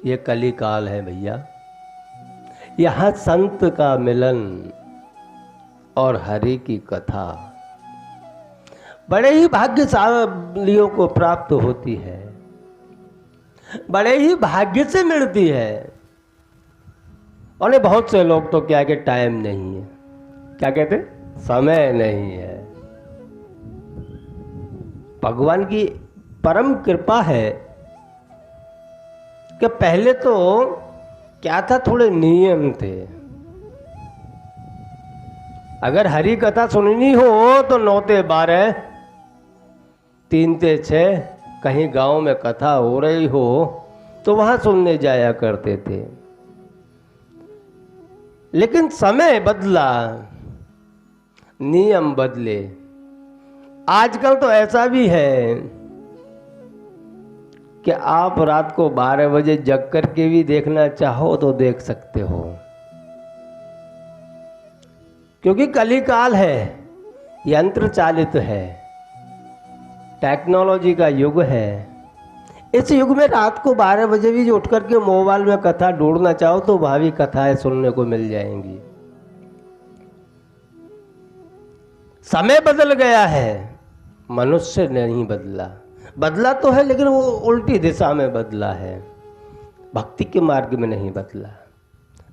ये कली काल है भैया। यहाँ संत का मिलन और हरि की कथा बड़े ही भाग्यशालियों को प्राप्त होती है, बड़े ही भाग्य से मिलती है। और बहुत से लोग तो क्या कि टाइम नहीं है, क्या कहते, समय नहीं है। भगवान की परम कृपा है कि पहले तो क्या था, थोड़े नियम थे। अगर हरि कथा सुननी हो तो 9 से 12, 3 से 6 कहीं गांव में कथा हो रही हो तो वहां सुनने जाया करते थे। लेकिन समय बदला, नियम बदले। आजकल तो ऐसा भी है कि आप रात को 12 बजे जग करके भी देखना चाहो तो देख सकते हो, क्योंकि कलिकाल है, यंत्र चालित है, टेक्नोलॉजी का युग है। इस युग में रात को 12 बजे भी उठ करके मोबाइल में कथा ढूंढना चाहो तो वहां भी कथाएं सुनने को मिल जाएंगी। समय बदल गया है, मनुष्य नहीं बदला। बदला तो है लेकिन वो उल्टी दिशा में बदला है, भक्ति के मार्ग में नहीं बदला।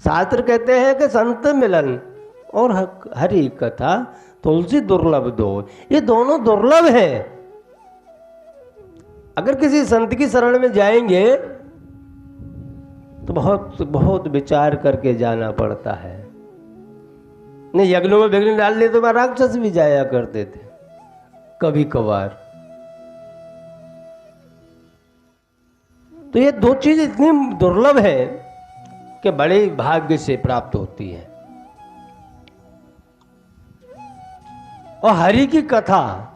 शास्त्र कहते हैं कि संत मिलन और हरि कथा तुलसी दुर्लभ दो, ये दोनों दुर्लभ है। अगर किसी संत की शरण में जाएंगे तो बहुत बहुत विचार करके जाना पड़ता है। नहीं, यज्ञों में विघ्न डाल लिए तो मैं राक्षस भी जाया करते थे कभी कभार। तो ये दो चीज इतनी दुर्लभ है कि बड़े भाग्य से प्राप्त होती है। और हरि की कथा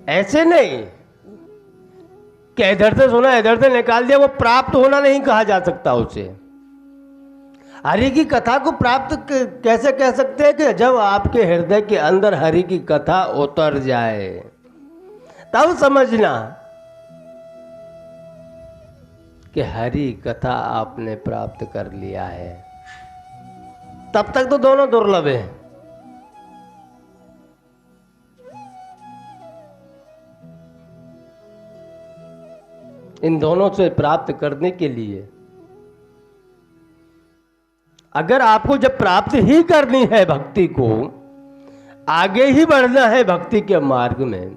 ऐसे नहीं कि इधर से सुना इधर से निकाल दिया, वो प्राप्त होना नहीं कहा जा सकता उसे। हरि की कथा को प्राप्त कैसे कह सकते हैं कि जब आपके हृदय के अंदर हरि की कथा उतर जाए तब समझना कि हरि कथा आपने प्राप्त कर लिया है। तब तक तो दोनों दुर्लभ है। इन दोनों से प्राप्त करने के लिए अगर आपको जब प्राप्त ही करनी है भक्ति को, आगे ही बढ़ना है भक्ति के मार्ग में,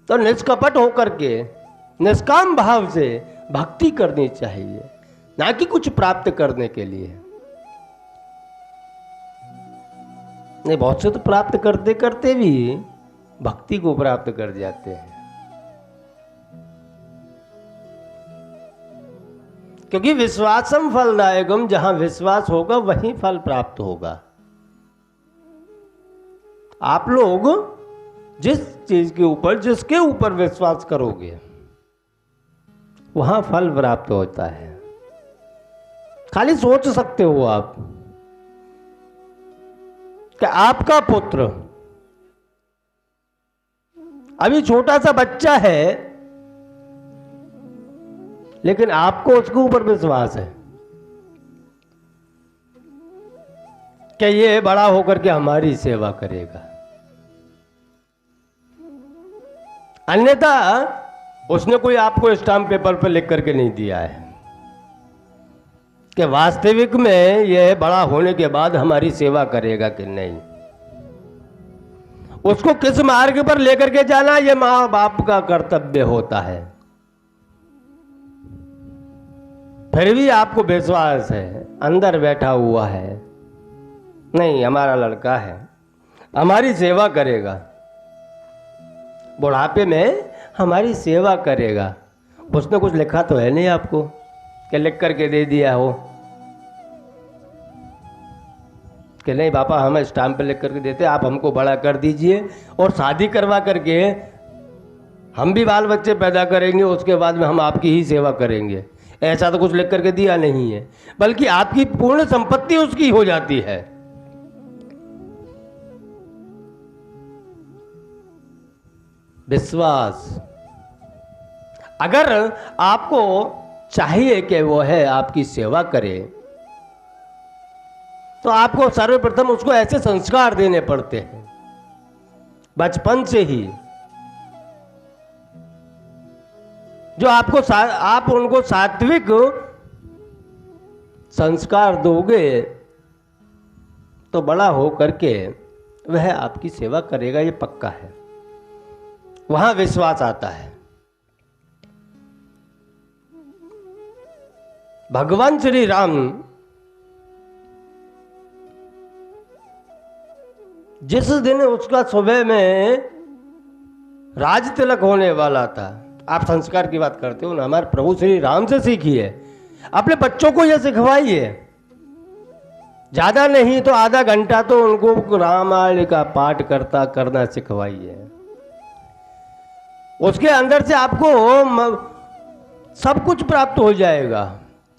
तो निष्कपट होकर के निष्काम भाव से भक्ति करनी चाहिए, ना कि कुछ प्राप्त करने के लिए। नहीं, बहुत से तो प्राप्त करते करते भी भक्ति को प्राप्त कर जाते हैं, क्योंकि विश्वासम फलदायकम, जहां विश्वास होगा वहीं फल प्राप्त होगा। आप लोग जिस चीज के ऊपर, जिसके ऊपर विश्वास करोगे वहां फल प्राप्त होता है। खाली सोच सकते हो आप कि आपका पुत्र अभी छोटा सा बच्चा है, लेकिन आपको उसके ऊपर विश्वास है कि ये बड़ा होकर के हमारी सेवा करेगा। अन्यथा उसने कोई आपको स्टाम्प पेपर पर लिख करके नहीं दिया है कि वास्तविक में यह बड़ा होने के बाद हमारी सेवा करेगा कि नहीं। उसको किस मार्ग पर लेकर के जाना, यह मां बाप का कर्तव्य होता है। फिर भी आपको विश्वास है, अंदर बैठा हुआ है, नहीं हमारा लड़का है, हमारी सेवा करेगा, बुढ़ापे में हमारी सेवा करेगा। उसने कुछ लिखा तो है नहीं आपको कि लिख करके दे दिया हो कि नहीं पापा हम स्टाम्प पे लिख करके देते, आप हमको बड़ा कर दीजिए और शादी करवा करके हम भी बाल बच्चे पैदा करेंगे, उसके बाद में हम आपकी ही सेवा करेंगे। ऐसा तो कुछ लिख करके दिया नहीं है, बल्कि आपकी पूर्ण संपत्ति उसकी हो जाती है। विश्वास। अगर आपको चाहिए कि वो है आपकी सेवा करे, तो आपको सर्वप्रथम उसको ऐसे संस्कार देने पड़ते हैं बचपन से ही, जो आप उनको सात्विक संस्कार दोगे तो बड़ा हो करके वह आपकी सेवा करेगा, ये पक्का है। वहां विश्वास आता है। भगवान श्री राम जिस दिन उसका सुबह में राज तिलक होने वाला था, आप संस्कार की बात करते हो ना, हमारे प्रभु श्री राम से सीखिए, अपने बच्चों को यह सिखवाइए। ज्यादा नहीं तो आधा घंटा तो उनको रामायण का पाठ करना सिखवाइए। उसके अंदर से आपको सब कुछ प्राप्त हो जाएगा।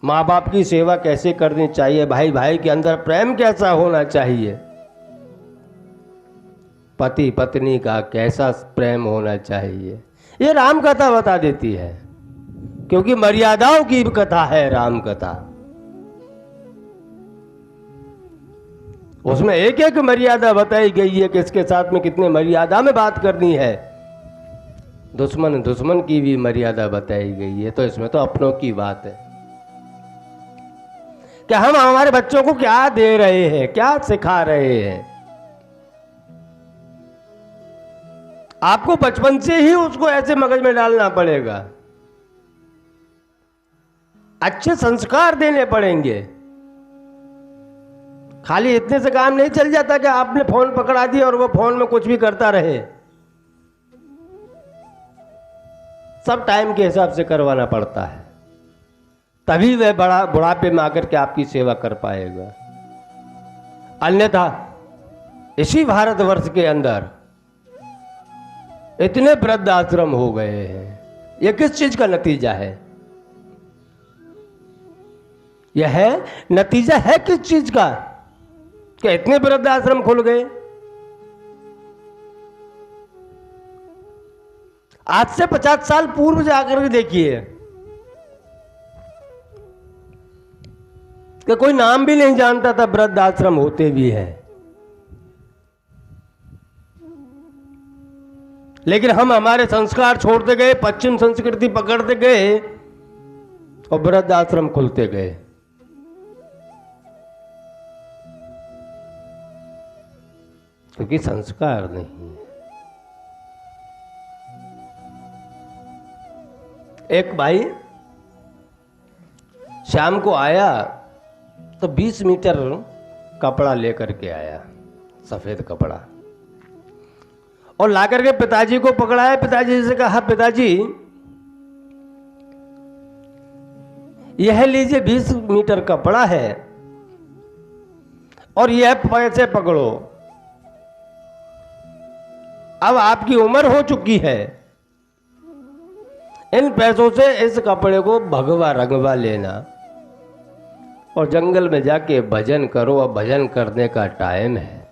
माँ बाप की सेवा कैसे करनी चाहिए, भाई भाई के अंदर प्रेम कैसा होना चाहिए, पति पत्नी का कैसा प्रेम होना चाहिए, ये राम कथा बता देती है, क्योंकि मर्यादाओं की कथा है राम कथा। उसमें एक एक मर्यादा बताई गई है, किसके साथ में कितने मर्यादा में बात करनी है। दुश्मन की भी मर्यादा बताई गई है। तो इसमें तो अपनों की बात है कि हम हमारे बच्चों को क्या दे रहे हैं, क्या सिखा रहे हैं। आपको बचपन से ही उसको ऐसे मगज में डालना पड़ेगा, अच्छे संस्कार देने पड़ेंगे। खाली इतने से काम नहीं चल जाता कि आपने फोन पकड़ा दिया और वो फोन में कुछ भी करता रहे। सब टाइम के हिसाब से करवाना पड़ता है, तभी वह बड़ा बुढ़ापे में आकर के आपकी सेवा कर पाएगा। अन्यथा इसी भारतवर्ष के अंदर इतने वृद्ध आश्रम हो गए हैं, यह किस चीज का नतीजा है? यह नतीजा है किस चीज का कि इतने वृद्ध आश्रम खुल गए? आज से 50 साल पूर्व जाकर के देखिए कि कोई नाम भी नहीं जानता था, वृद्ध आश्रम होते भी हैं। लेकिन हम हमारे संस्कार छोड़ते गए, पश्चिम संस्कृति पकड़ते गए और वृद्ध आश्रम खुलते गए। क्योंकि संस्कार नहीं है। एक भाई शाम को आया तो 20 मीटर कपड़ा लेकर के आया, सफेद कपड़ा, और लाकर के पिताजी को पकड़ाया। पिताजी से कहा, पिताजी यह लीजिए 20 मीटर कपड़ा है और यह पैसे पकड़ो। अब आपकी उम्र हो चुकी है, इन पैसों से इस कपड़े को भगवा रंगवा लेना और जंगल में जाके भजन करो। अब भजन करने का टाइम है।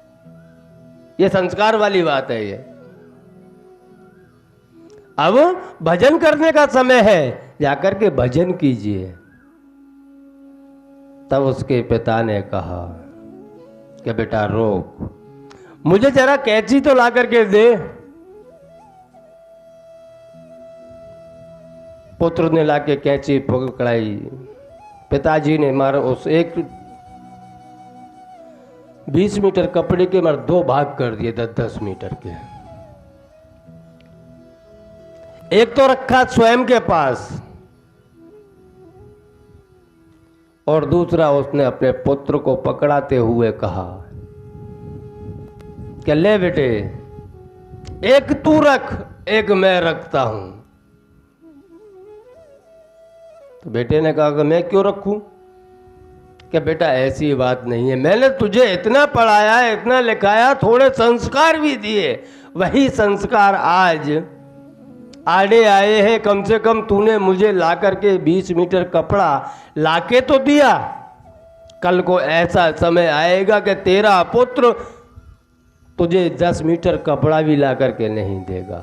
ये संस्कार वाली बात है। ये अब भजन करने का समय है, जाकर के भजन कीजिए। तब उसके पिता ने कहा कि बेटा रोक, मुझे जरा कैंची तो ला करके दे। पुत्र ने लाके कैंची पकड़ाई। पिताजी ने मारा उस एक 20 मीटर कपड़े के मार 2 भाग कर दिए, 10-10 मीटर के। एक तो रखा स्वयं के पास और दूसरा उसने अपने पुत्र को पकड़ाते हुए कहा कि ले बेटे, एक तू रख, एक मैं रखता हूं। तो बेटे ने कहा कि मैं क्यों रखूं? कि बेटा ऐसी बात नहीं है, मैंने तुझे इतना पढ़ाया, इतना लिखाया, थोड़े संस्कार भी दिए, वही संस्कार आज आड़े आए हैं। कम से कम तूने मुझे ला करके 20 मीटर कपड़ा लाके तो दिया। कल को ऐसा समय आएगा कि तेरा पुत्र तुझे 10 मीटर कपड़ा भी ला करके नहीं देगा।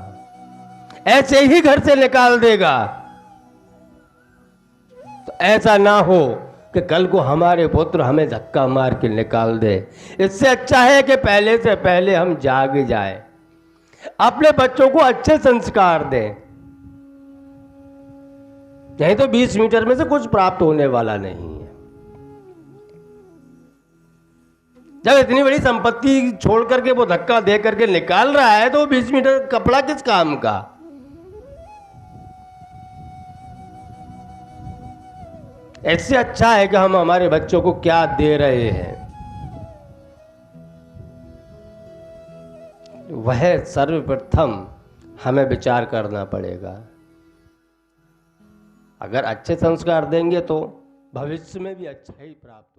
ऐसे ही घर से निकाल देगा। तो ऐसा ना हो कि कल को हमारे पुत्र हमें धक्का मार के निकाल दे। इससे अच्छा है कि पहले से पहले हम जाग जाएं, अपने बच्चों को अच्छे संस्कार दें। नहीं तो 20 मीटर में से कुछ प्राप्त होने वाला नहीं है। जब इतनी बड़ी संपत्ति छोड़ करके वो धक्का दे करके निकाल रहा है तो 20 मीटर कपड़ा किस काम का। इससे अच्छा है कि हम हमारे बच्चों को क्या दे रहे हैं, वह सर्वप्रथम हमें विचार करना पड़ेगा। अगर अच्छे संस्कार देंगे तो भविष्य में भी अच्छा ही प्राप्त